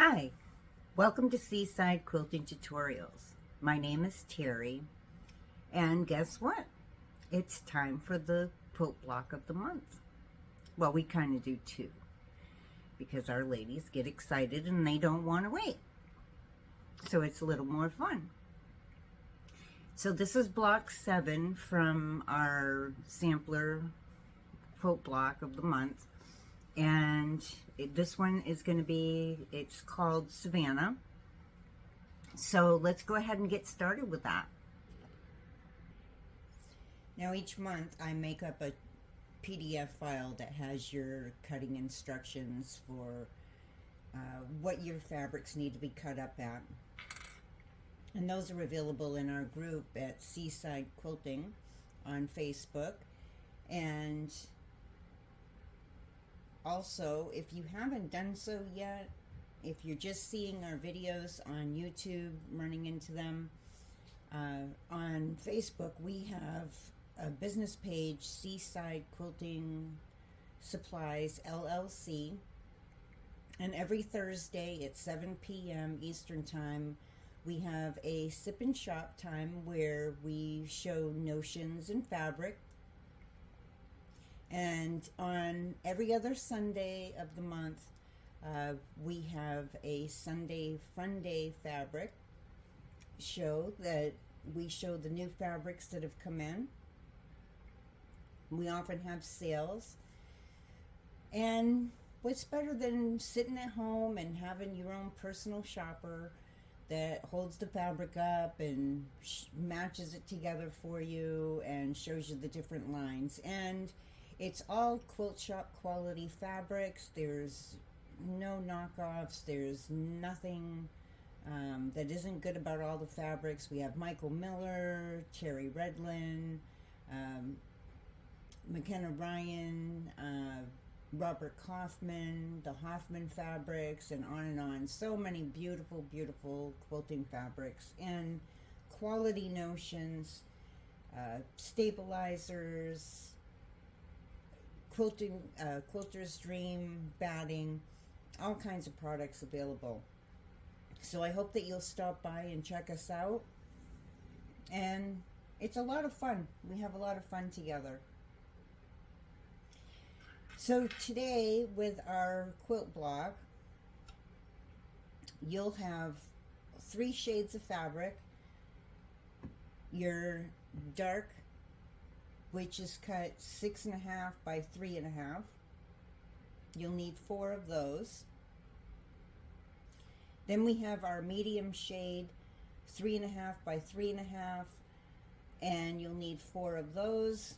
Hi, welcome to Seaside Quilting Tutorials. My name is Terry, and guess what? It's time for the quilt block of the month. Well, we kind of do too, because our ladies get excited and they don't want to wait. So it's a little more fun. So this is block 7 from our sampler quilt block of the month. And this one is going to be, it's called Savannah. So let's go ahead and get started with that. Now each month I make up a PDF file that has your cutting instructions for what your fabrics need to be cut up at. And those are available in our group at Seaside Quilting on Facebook. And also, if you haven't done so yet, if you're just seeing our videos on YouTube, running into them, on Facebook we have a business page, Seaside Quilting Supplies LLC, and every Thursday at 7 p.m. Eastern Time we have a sip and shop time where we show notions and fabric. And on every other Sunday of the month, we have a Sunday Fun Day fabric show that we show the new fabrics that have come in. We often have sales. And what's better than sitting at home and having your own personal shopper that holds the fabric up and matches it together for you and shows you the different lines. And it's all quilt shop quality fabrics. There's no knockoffs. There's nothing that isn't good about all the fabrics. We have Michael Miller, Terri Redlin, McKenna Ryan, Robert Kaufman, the Hoffman fabrics, and on. So many beautiful, beautiful quilting fabrics and quality notions, stabilizers, quilting, quilter's dream, batting, all kinds of products available. So I hope that you'll stop by and check us out. And it's a lot of fun. We have a lot of fun together. So today with our quilt block, you'll have 3 shades of fabric. Your dark, which is cut 6.5 by 3.5. You'll need 4 of those. Then we have our medium shade, 3.5 by 3.5, and you'll need 4 of those.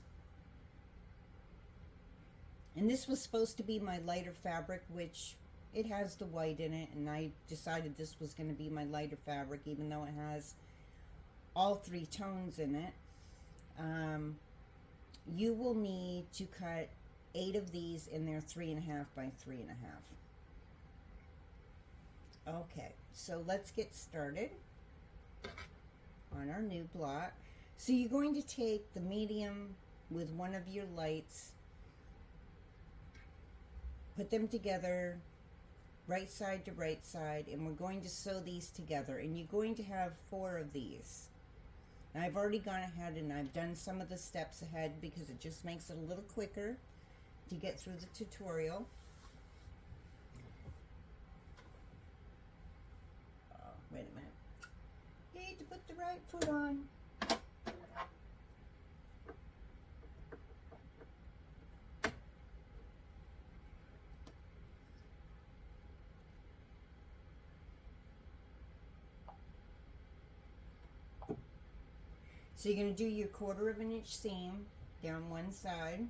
And this was supposed to be my lighter fabric, which it has the white in it, and I decided this was going to be my lighter fabric, even though it has all 3 tones in it. You will need to cut 8 of these in their 3.5 by 3.5. Okay, so let's get started on our new block. So you're going to take the medium with one of your lights, put them together right side to right side, and we're going to sew these together, and you're going to have 4 of these. Now, I've already gone ahead and I've done some of the steps ahead because it just makes it a little quicker to get through the tutorial. Oh, wait a minute. You need to put the right foot on. So you're going to do your 1/4 of an inch seam down one side.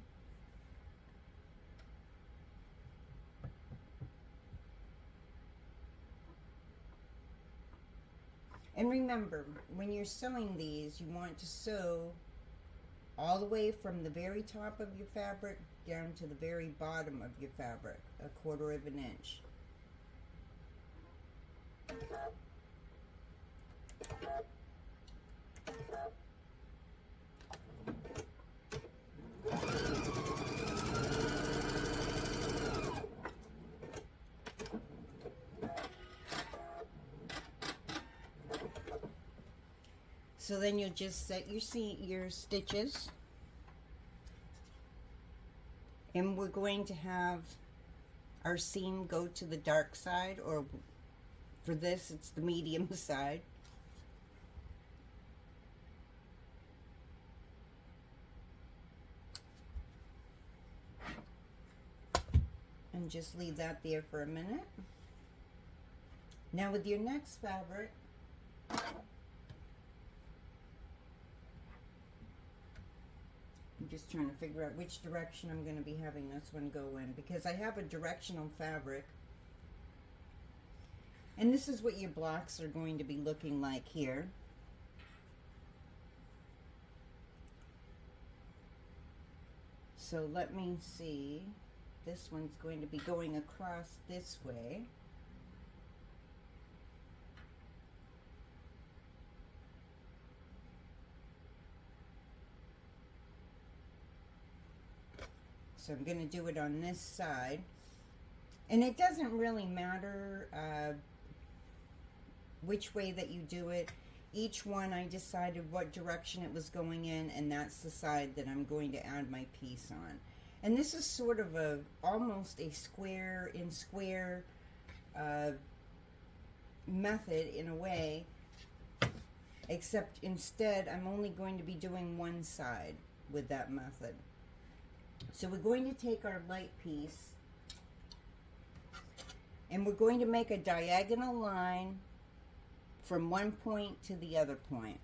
And remember, when you're sewing these, you want to sew all the way from the very top of your fabric down to the very bottom of your fabric, 1/4 of an inch. So then you'll just set your stitches, and we're going to have our seam go to the dark side, or for this it's the medium side. And just leave that there for a minute. Now with your next fabric, I'm just trying to figure out which direction I'm going to be having this one go in, because I have a directional fabric. And this is what your blocks are going to be looking like here. So let me see. This one's going to be going across this way. So I'm going to do it on this side. And it doesn't really matter which way that you do it. Each one I decided what direction it was going in, and that's the side that I'm going to add my piece on. And this is sort of almost a square in square method in a way, except instead I'm only going to be doing one side with that method. So we're going to take our light piece and we're going to make a diagonal line from one point to the other point.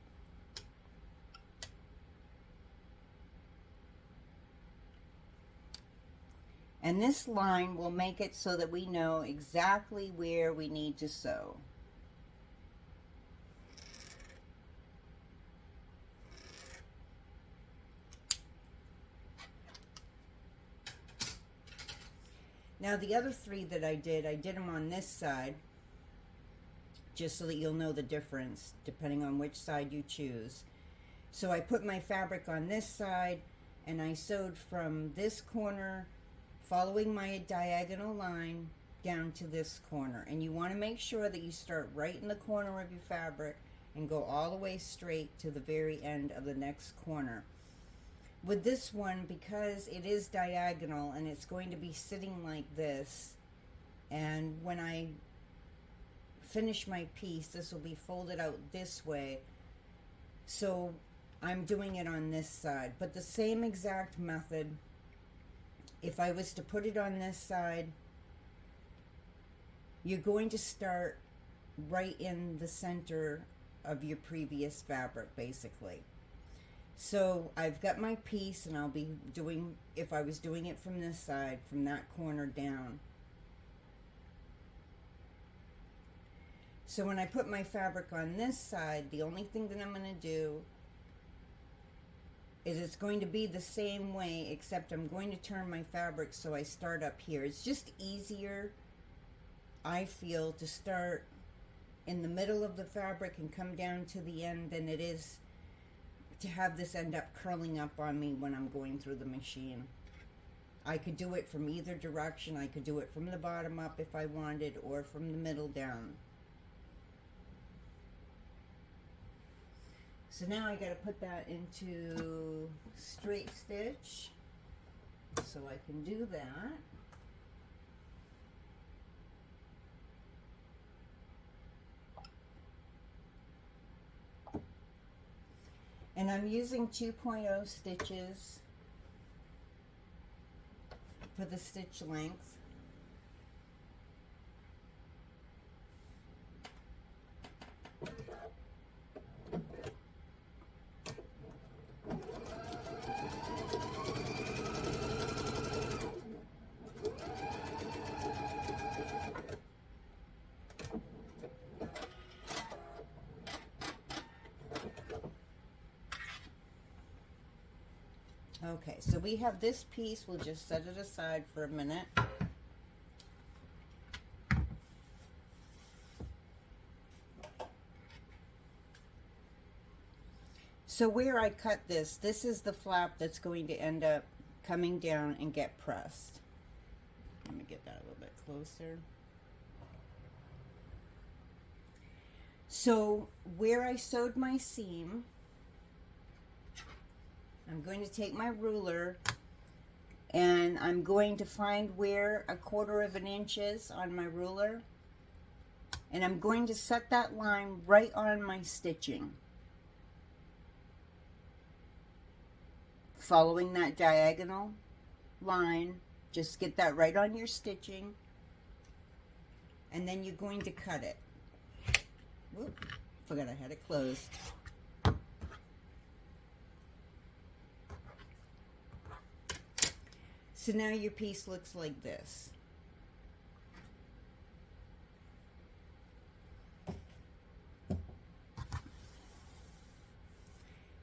And this line will make it so that we know exactly where we need to sew. Now the other three that I did them on this side, just so that you'll know the difference depending on which side you choose. So I put my fabric on this side and I sewed from this corner, following my diagonal line down to this corner. And you want to make sure that you start right in the corner of your fabric and go all the way straight to the very end of the next corner. With this one, because it is diagonal and it's going to be sitting like this, and when I finish my piece, this will be folded out this way, so I'm doing it on this side. But the same exact method, if I was to put it on this side, you're going to start right in the center of your previous fabric, basically. So I've got my piece, and I'll be doing, if I was doing it from this side, from that corner down. So when I put my fabric on this side, the only thing that I'm going to do is it's going to be the same way, except I'm going to turn my fabric so I start up here. It's just easier, I feel, to start in the middle of the fabric and come down to the end than it is to have this end up curling up on me when I'm going through the machine. I could do it from either direction. I could do it from the bottom up if I wanted, or from the middle down. So now I got to put that into straight stitch, so I can do that. And I'm using 2.0 stitches for the stitch length. Okay, so we have this piece. We'll just set it aside for a minute. So where I cut this is the flap that's going to end up coming down and get pressed. Let me get that a little bit closer. So where I sewed my seam, I'm going to take my ruler and I'm going to find where 1/4 of an inch is on my ruler, and I'm going to set that line right on my stitching, following that diagonal line. Just get that right on your stitching, and then you're going to cut it. Whoop, forgot I had it closed. So now your piece looks like this.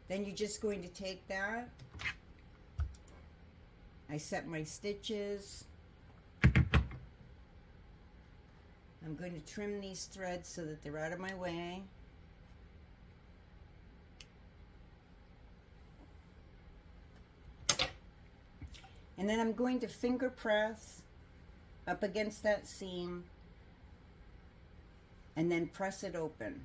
Then you're just going to take that. I set my stitches. I'm going to trim these threads so that they're out of my way. And then I'm going to finger press up against that seam and then press it open.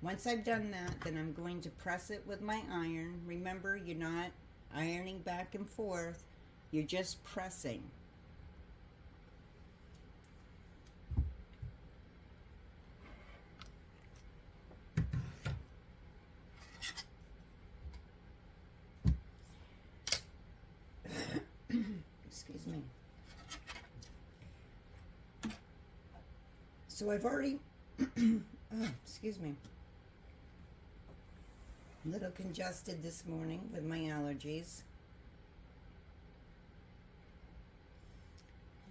Once I've done that, then I'm going to press it with my iron. Remember, you're not ironing back and forth, you're just pressing. Excuse me. So I've already, oh, excuse me, a little congested this morning with my allergies.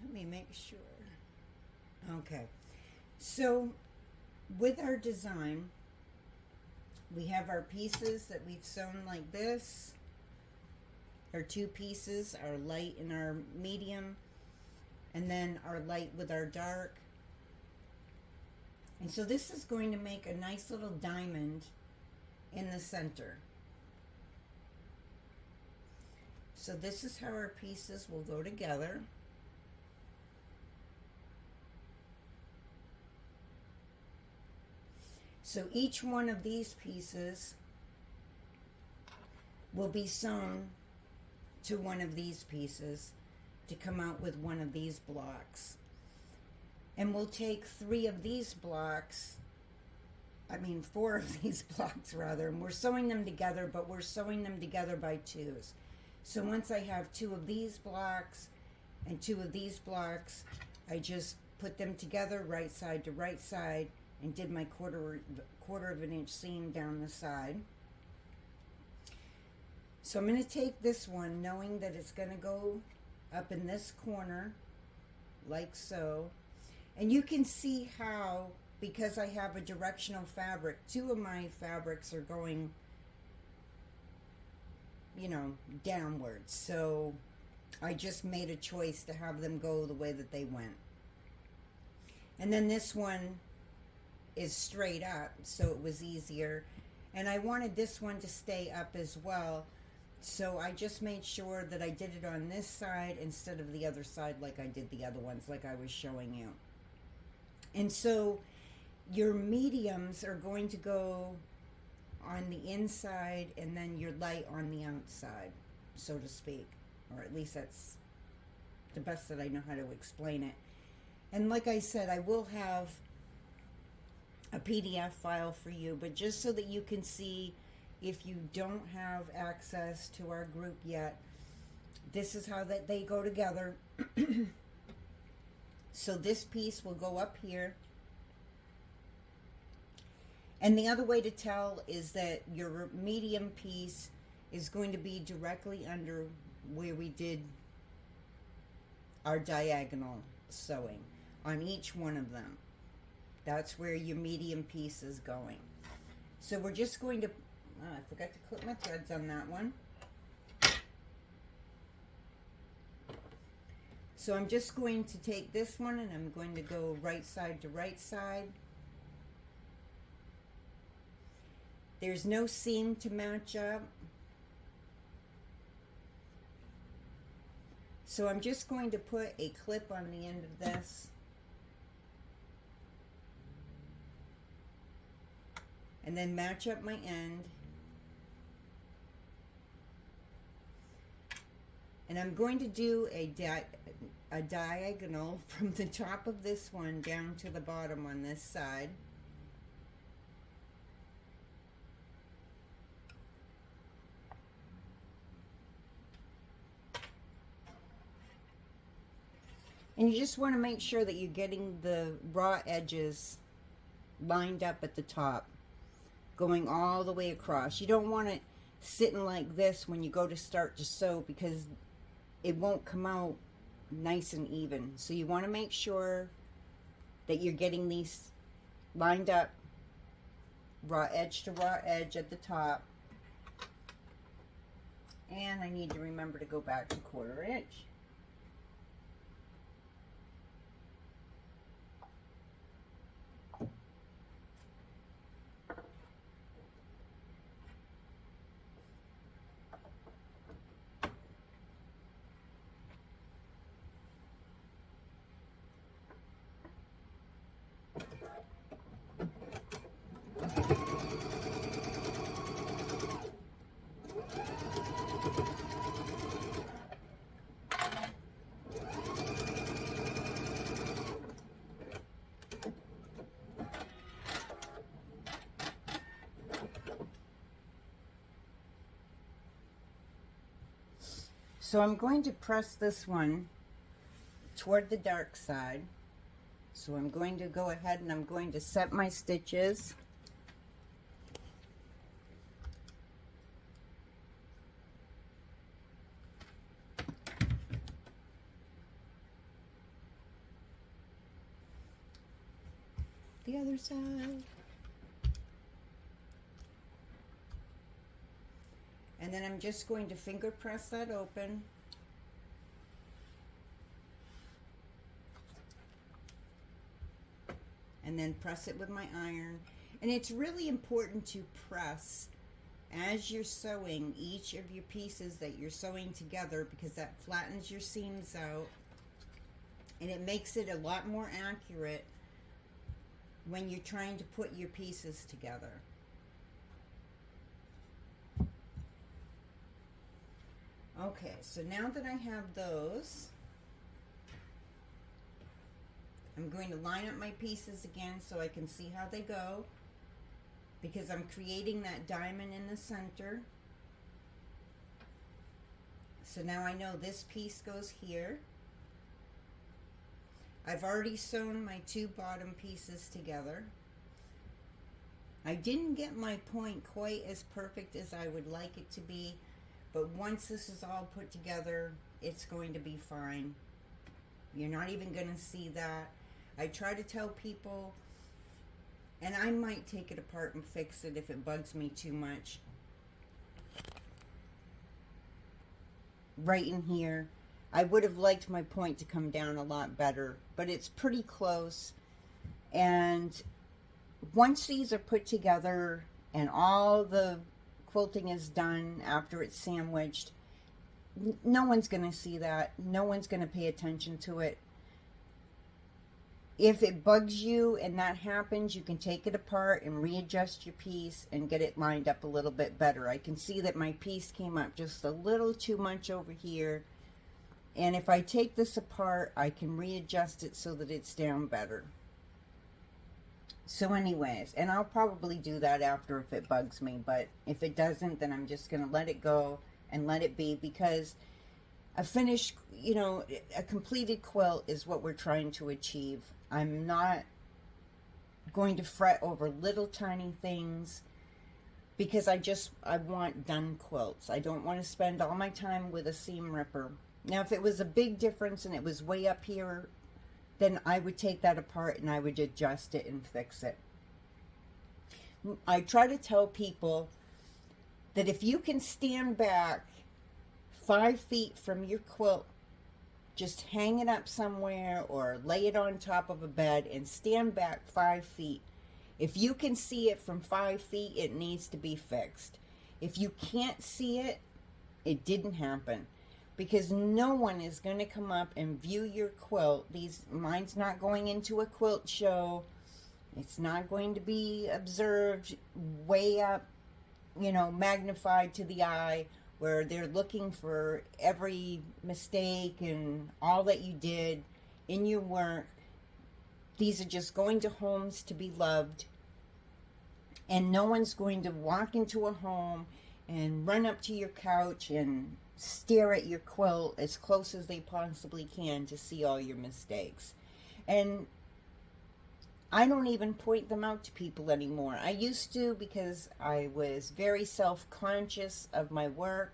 Let me make sure. Okay, so with our design, we have our pieces that we've sewn like this. Our two pieces, our light and our medium, and then our light with our dark. And so this is going to make a nice little diamond in the center. So this is how our pieces will go together. So each one of these pieces will be sewn to one of these pieces to come out with one of these blocks. And we'll take 3 of these blocks, 4 of these blocks rather, and we're sewing them together, but we're sewing them together by 2s. So once I have 2 of these blocks and 2 of these blocks, I just put them together right side to right side and did my quarter of an inch seam down the side. So I'm going to take this one, knowing that it's going to go up in this corner, like so. And you can see how, because I have a directional fabric, 2 of my fabrics are going, downwards. So I just made a choice to have them go the way that they went. And then this one is straight up, so it was easier. And I wanted this one to stay up as well. So I just made sure that I did it on this side instead of the other side like I did the other ones, like I was showing you. And so your mediums are going to go on the inside and then your light on the outside, so to speak. Or at least that's the best that I know how to explain it. And like I said, I will have a PDF file for you, but just so that you can see, if you don't have access to our group yet, this is how that they go together. So this piece will go up here. And the other way to tell is that your medium piece is going to be directly under where we did our diagonal sewing on each one of them. That's where your medium piece is going. So we're just going to, I forgot to clip my threads on that one. So I'm just going to take this one and I'm going to go right side to right side. There's no seam to match up. So I'm just going to put a clip on the end of this. and then match up my end. And I'm going to do a diagonal from the top of this one down to the bottom on this side. And you just want to make sure that you're getting the raw edges lined up at the top, going all the way across. You don't want it sitting like this when you go to start to sew, because it won't come out nice and even. So you want to make sure that you're getting these lined up, raw edge to raw edge at the top. And I need to remember to go back to 1/4 inch. So I'm going to press this one toward the dark side. So I'm going to go ahead and I'm going to set my stitches. The other side. And then I'm just going to finger press that open. And then press it with my iron. And it's really important to press as you're sewing each of your pieces that you're sewing together, because that flattens your seams out and it makes it a lot more accurate when you're trying to put your pieces together. Okay, so now that I have those, I'm going to line up my pieces again so I can see how they go, because I'm creating that diamond in the center. So now I know this piece goes here. I've already sewn my 2 bottom pieces together. I didn't get my point quite as perfect as I would like it to be, but once this is all put together, it's going to be fine. You're not even going to see that. I try to tell people, and I might take it apart and fix it if it bugs me too much. Right in here, I would have liked my point to come down a lot better, but it's pretty close. And once these are put together and all the quilting is done after it's sandwiched, no one's going to see that. No one's going to pay attention to it. If it bugs you and that happens, you can take it apart and readjust your piece and get it lined up a little bit better. I can see that my piece came up just a little too much over here. And if I take this apart, I can readjust it so that it's down better. So anyways, and I'll probably do that after if it bugs me, but if it doesn't, then I'm just going to let it go and let it be, because a finished, you know, a completed quilt is what we're trying to achieve. I'm not going to fret over little tiny things, because I want done quilts. I don't want to spend all my time with a seam ripper. Now, if it was a big difference and it was way up here, then I would take that apart and I would adjust it and fix it. I try to tell people that if you can stand back 5 feet from your quilt, just hang it up somewhere or lay it on top of a bed and stand back 5 feet. If you can see it from 5 feet, it needs to be fixed. If you can't see it, it didn't happen. Because no one is going to come up and view your quilt. Mine's not going into a quilt show. It's not going to be observed way up, you know, magnified to the eye, where they're looking for every mistake and all that you did in your work. These are just going to homes to be loved. And no one's going to walk into a home and run up to your couch and stare at your quilt as close as they possibly can to see all your mistakes. And I don't even point them out to people anymore. I used to, because I was very self-conscious of my work,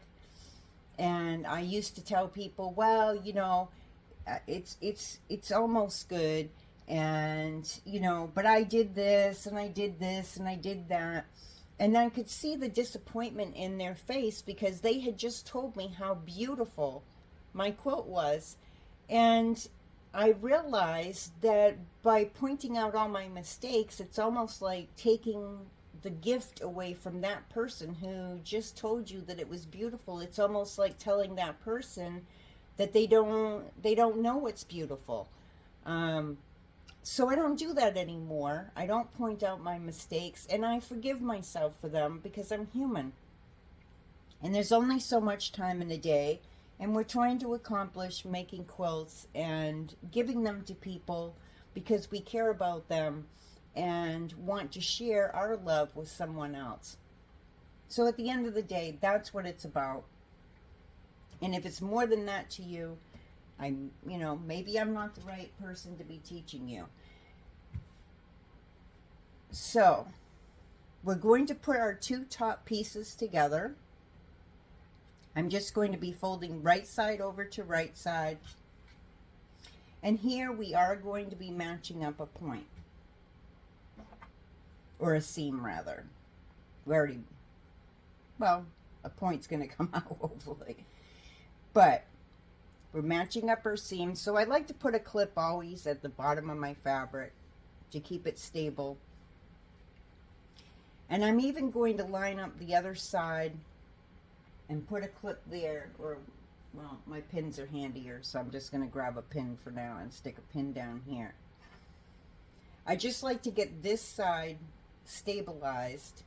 and I used to tell people, well, you know, it's almost good, and you know, but I did this and I did this and I did that. And I could see the disappointment in their face, because they had just told me how beautiful my quilt was. And I realized that by pointing out all my mistakes, it's almost like taking the gift away from that person who just told you that it was beautiful. It's almost like telling that person that they don't know what's beautiful. So I don't do that anymore. I don't point out my mistakes, and I forgive myself for them, because I'm human. And there's only so much time in a day, and we're trying to accomplish making quilts and giving them to people because we care about them and want to share our love with someone else. So at the end of the day, that's what it's about. And if it's more than that to you, you know, maybe I'm not the right person to be teaching you. So we're going to put our two top pieces together. I'm just going to be folding right side over to right side. And here we are going to be matching up a point. Or a seam, rather. Well, a point's going to come out, hopefully. But we're matching up our seams. So I like to put a clip always at the bottom of my fabric to keep it stable. And I'm even going to line up the other side and put a clip there, or, well, my pins are handier, so I'm just going to grab a pin for now and stick a pin down here. I just like to get this side stabilized,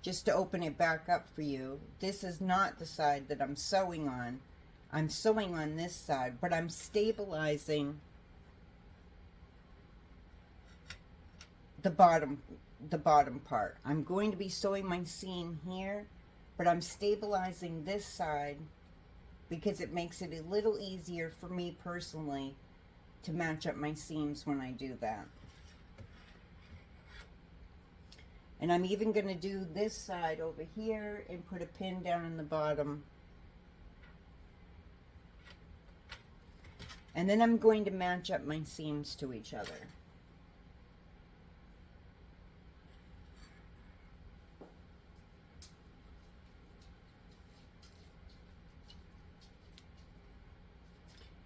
just to open it back up for you. This is not the side that I'm sewing on. I'm sewing on this side, but I'm stabilizing the bottom part. I'm going to be sewing my seam here, but I'm stabilizing this side because it makes it a little easier for me personally to match up my seams when I do that. And I'm even going to do this side over here and put a pin down in the bottom. And then I'm going to match up my seams to each other.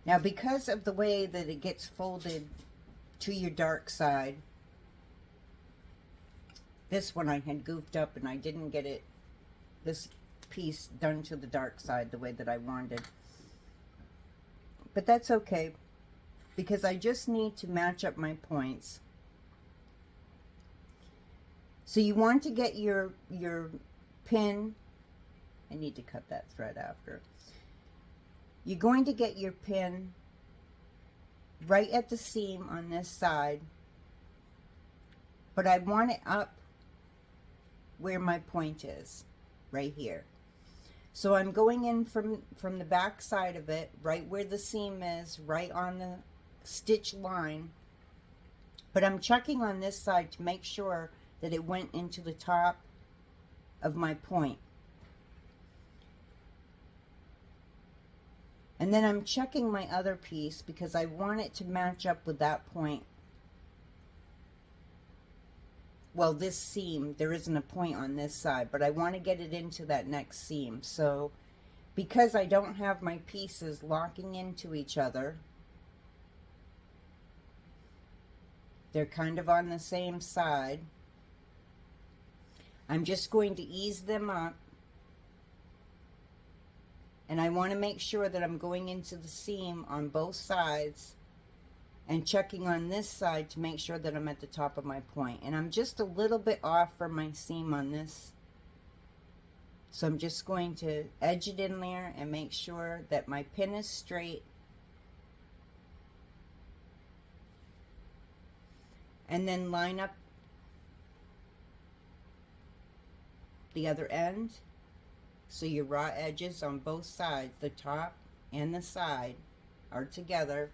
Now, because of the way that it gets folded to your dark side, this one I had goofed up and I didn't get it, this piece done to the dark side the way that I wanted. But that's okay, because I just need to match up my points. So you want to get your pin, I need to cut that thread after. You're going to get your pin right at the seam on this side, but I want it up where my point is, right here. So I'm going in from the back side of it, right where the seam is, right on the stitch line, but I'm checking on this side to make sure that it went into the top of my point. And then I'm checking my other piece because I want it to match up with that point. Well, this seam, there isn't a point on this side, but I want to get it into that next seam. So because I don't have my pieces locking into each other, they're kind of on the same side, I'm just going to ease them up. And I want to make sure that I'm going into the seam on both sides and checking on this side to make sure that I'm at the top of my point. And I'm just a little bit off from my seam on this. So I'm just going to edge it in there and make sure that my pin is straight. And then line up the other end. So your raw edges on both sides, the top and the side, are together.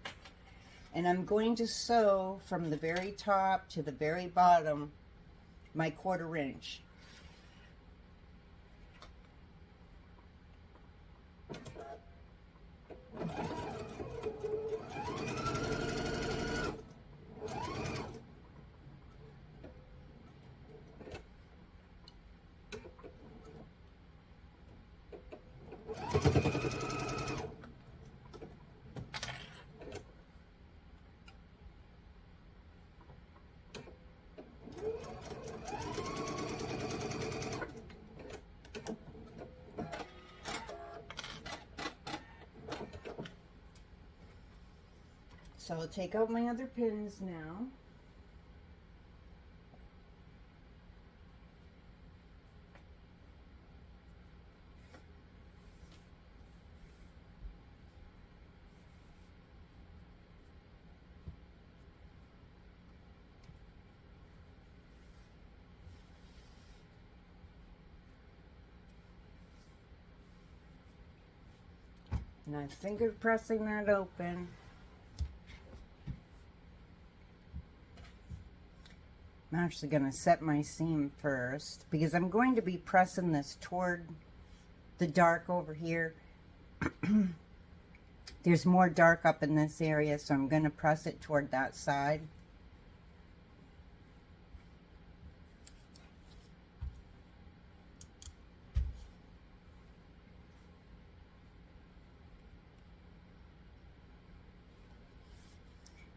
And I'm going to sew from the very top to the very bottom my 1/4 inch. So I'll take out my other pins now. And I'm finger pressing that open. I'm actually going to set my seam first because I'm going to be pressing this toward the dark over here. There's more dark up in this area, so I'm going to press it toward that side.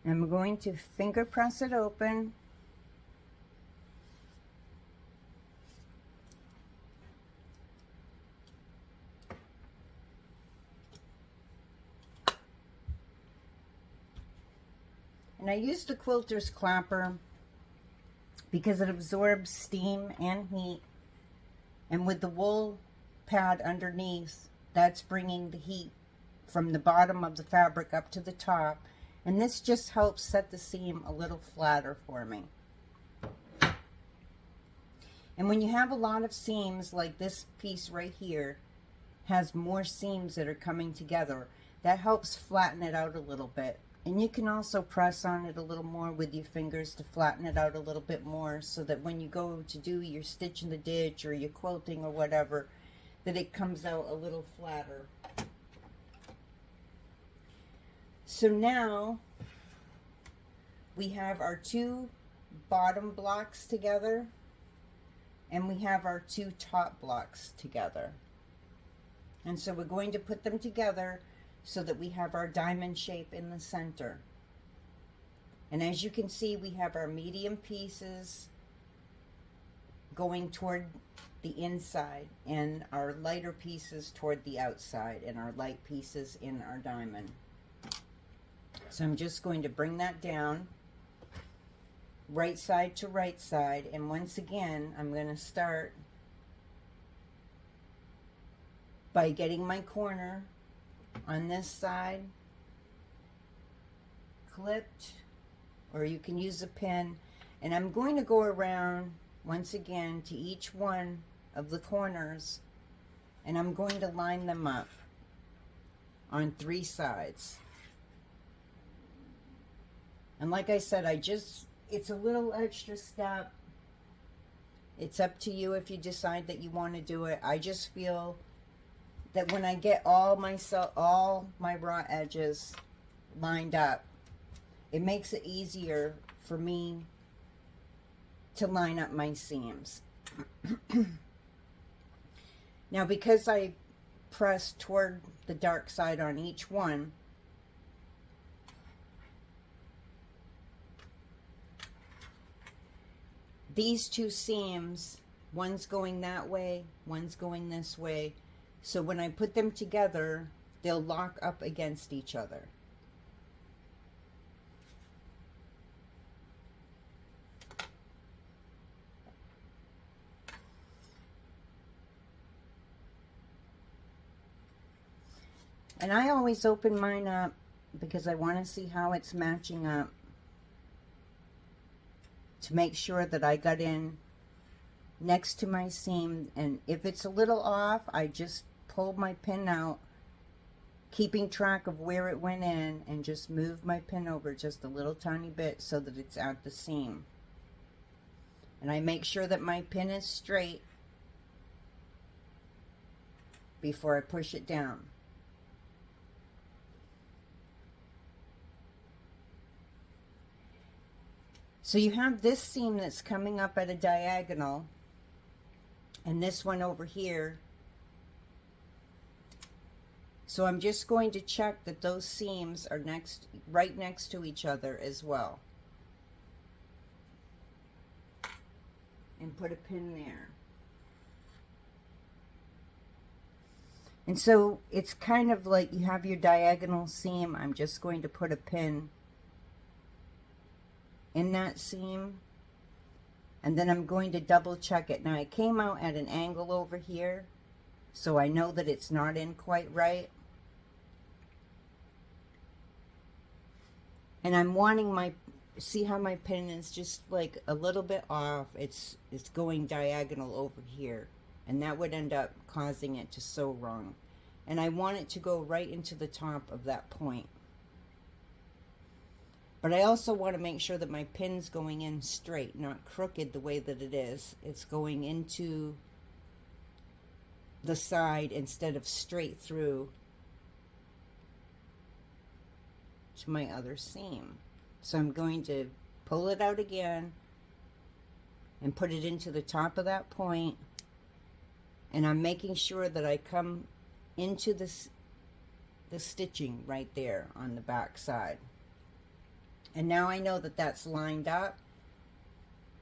I'm going to finger press it open. And I use the quilter's clapper because it absorbs steam and heat. And with the wool pad underneath, that's bringing the heat from the bottom of the fabric up to the top. And this just helps set the seam a little flatter for me. And when you have a lot of seams, like this piece right here has more seams that are coming together, that helps flatten it out a little bit. And you can also press on it a little more with your fingers to flatten it out a little bit more, so that when you go to do your stitch in the ditch or your quilting or whatever, that it comes out a little flatter. So now we have our 2 bottom blocks together and we have our 2 top blocks together. And so we're going to put them together so that we have our diamond shape in the center. And as you can see, we have our medium pieces going toward the inside and our lighter pieces toward the outside and our light pieces in our diamond. So I'm just going to bring that down right side to right side, and once again I'm going to start by getting my corner on this side clipped, or you can use a pin, and I'm going to go around once again to each one of the corners, and I'm going to line them up on 3 sides. And like I said, it's a little extra step. It's up to you if you decide that you want to do it. I just feel that when I get all my raw edges lined up, it makes it easier for me to line up my seams. Now, because I press toward the dark side on each one, these 2 seams, one's going that way, one's going this way. So when I put them together, they'll lock up against each other. And I always open mine up because I want to see how it's matching up, to make sure that I got in next to my seam. And if it's a little off, I just pull my pin out, keeping track of where it went in, and just move my pin over just a little tiny bit so that it's at the seam. And I make sure that my pin is straight before I push it down. So you have this seam that's coming up at a diagonal, and this one over here. So I'm just going to check that those seams are right next to each other as well. And put a pin there. And so it's kind of like you have your diagonal seam. I'm just going to put a pin in that seam, and then I'm going to double check it. Now I came out at an angle over here, so I know that it's not in quite right. And I'm wanting my, see how my pin is just like a little bit off. It's going diagonal over here, and that would end up causing it to sew wrong. And I want it to go right into the top of that point. But I also want to make sure that my pin's going in straight, not crooked the way that it is. It's going into the side instead of straight through to my other seam. So I'm going to pull it out again and put it into the top of that point, and I'm making sure that I come into the stitching right there on the back side. And now I know that that's lined up,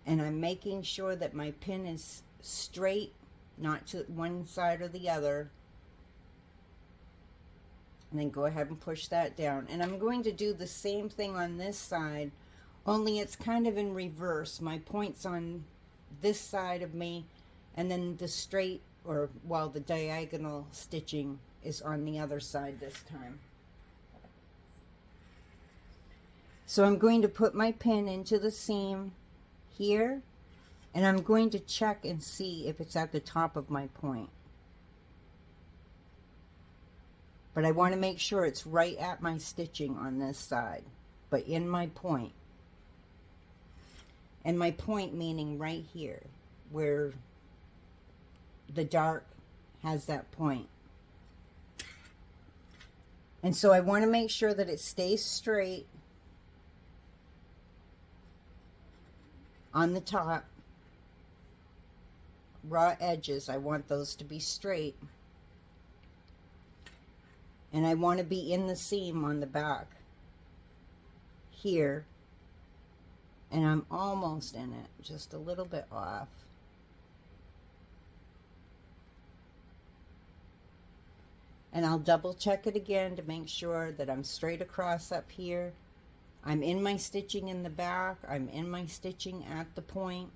and I'm making sure that my pin is straight, not to one side or the other. And then go ahead and push that down. And I'm going to do the same thing on this side, only it's kind of in reverse. My point's on this side of me, and then the straight, or well, the diagonal stitching is on the other side this time. So I'm going to put my pin into the seam here, and I'm going to check and see if it's at the top of my point. But I want to make sure it's right at my stitching on this side, but in my point. And my point meaning right here, where the dark has that point. And so I want to make sure that it stays straight on the top. Raw edges, I want those to be straight. And I want to be in the seam on the back here. And I'm almost in it, just a little bit off. And I'll double check it again to make sure that I'm straight across up here. I'm in my stitching in the back. I'm in my stitching at the point.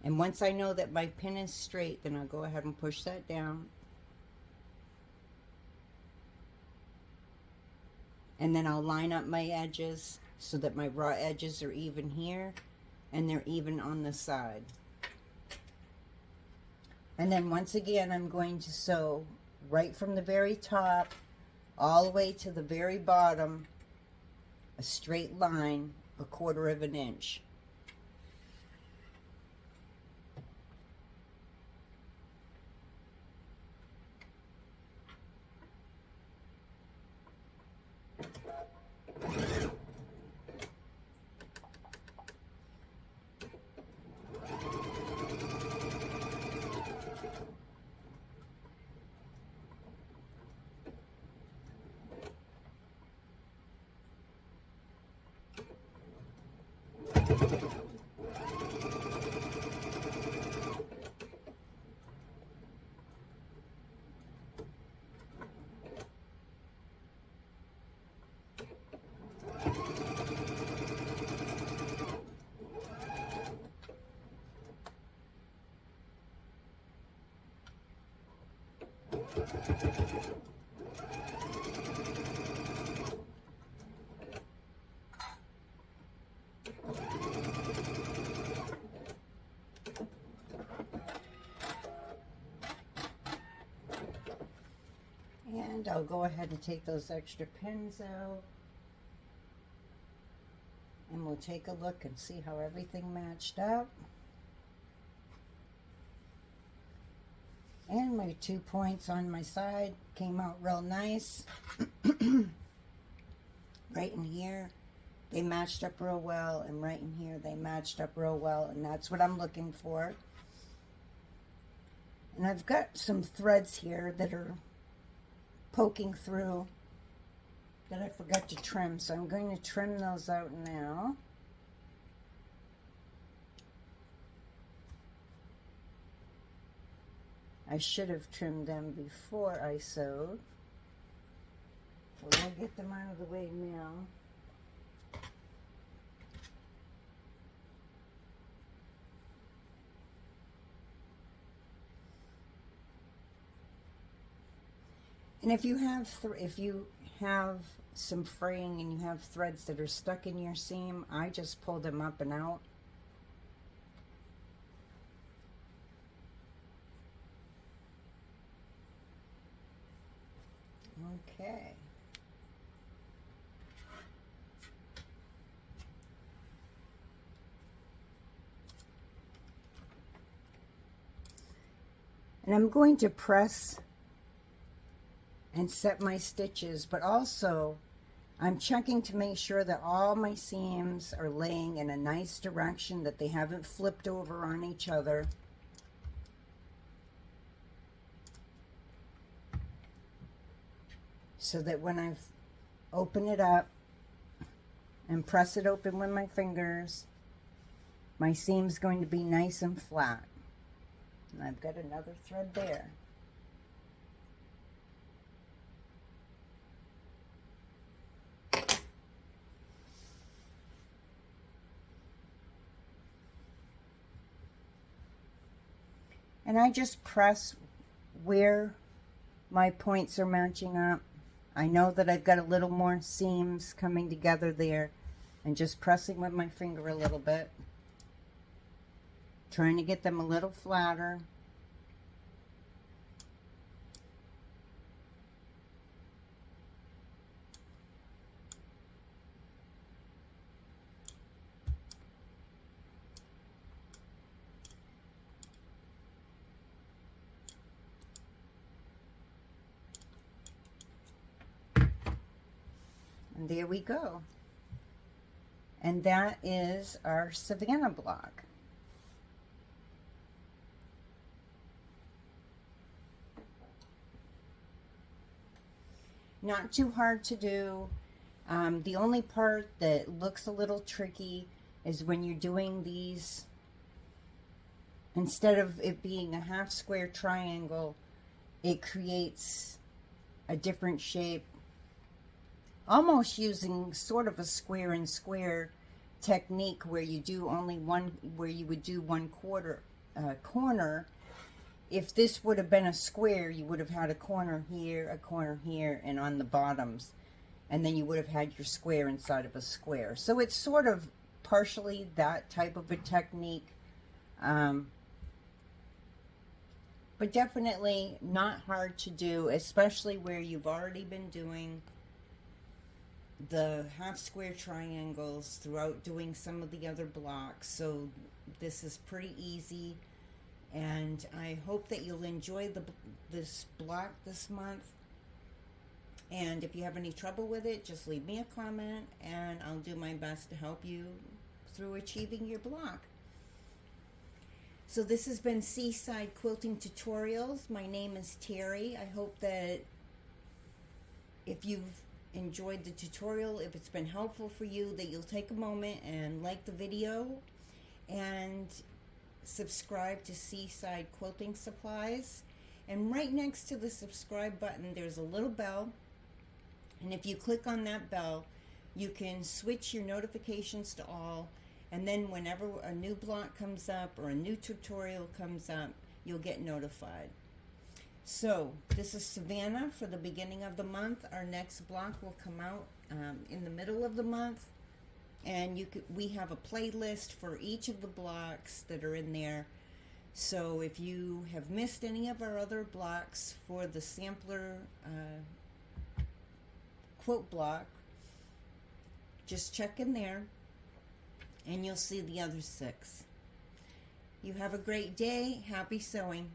And once I know that my pin is straight, then I'll go ahead and push that down. And then I'll line up my edges so that my raw edges are even here and they're even on the side. And then once again, I'm going to sew right from the very top all the way to the very bottom, a straight line, 1/4 of an inch. And I'll go ahead and take those extra pins out. And we'll take a look and see how everything matched up. And my 2 points on my side came out real nice. Right in here, they matched up real well. And right in here, they matched up real well. And that's what I'm looking for. And I've got some threads here that are poking through that I forgot to trim, so I'm going to trim those out now. I should have trimmed them before I sewed, so we'll get them out of the way now. And if you have some fraying and you have threads that are stuck in your seam, I just pull them up and out. Okay. And I'm going to press and set my stitches, but also I'm checking to make sure that all my seams are laying in a nice direction, that they haven't flipped over on each other. So that when I open it up and press it open with my fingers, my seam's going to be nice and flat. And I've got another thread there. And I just press where my points are matching up. I know that I've got a little more seams coming together there, and just pressing with my finger a little bit, trying to get them a little flatter. And there we go. And that is our Savannah block. Not too hard to do. The only part that looks a little tricky is when you're doing these, instead of it being a half square triangle, it creates a different shape, almost using sort of a square and square technique, where you do only one, where you would do one quarter corner. If this would have been a square, you would have had a corner here, and on the bottoms, and then you would have had your square inside of a square. So it's sort of partially that type of a technique, but definitely not hard to do, especially where you've already been doing the half square triangles throughout doing some of the other blocks. So this is pretty easy, and I hope that you'll enjoy this block this month. And if you have any trouble with it, just leave me a comment and I'll do my best to help you through achieving your block. So this has been Seaside Quilting Tutorials. My name is Terry. I hope that if you've enjoyed the tutorial, if it's been helpful for you, that you'll take a moment and like the video and subscribe to Seaside Quilting Supplies. And right next to the subscribe button, there's a little bell, and if you click on that bell, you can switch your notifications to all, and then whenever a new block comes up or a new tutorial comes up, you'll get notified. So this is Savannah for the beginning of the month. Our next block will come out in the middle of the month, and we have a playlist for each of the blocks that are in there. So if you have missed any of our other blocks for the sampler quilt block, just check in there and you'll see the other 6. You have a great day. Happy sewing.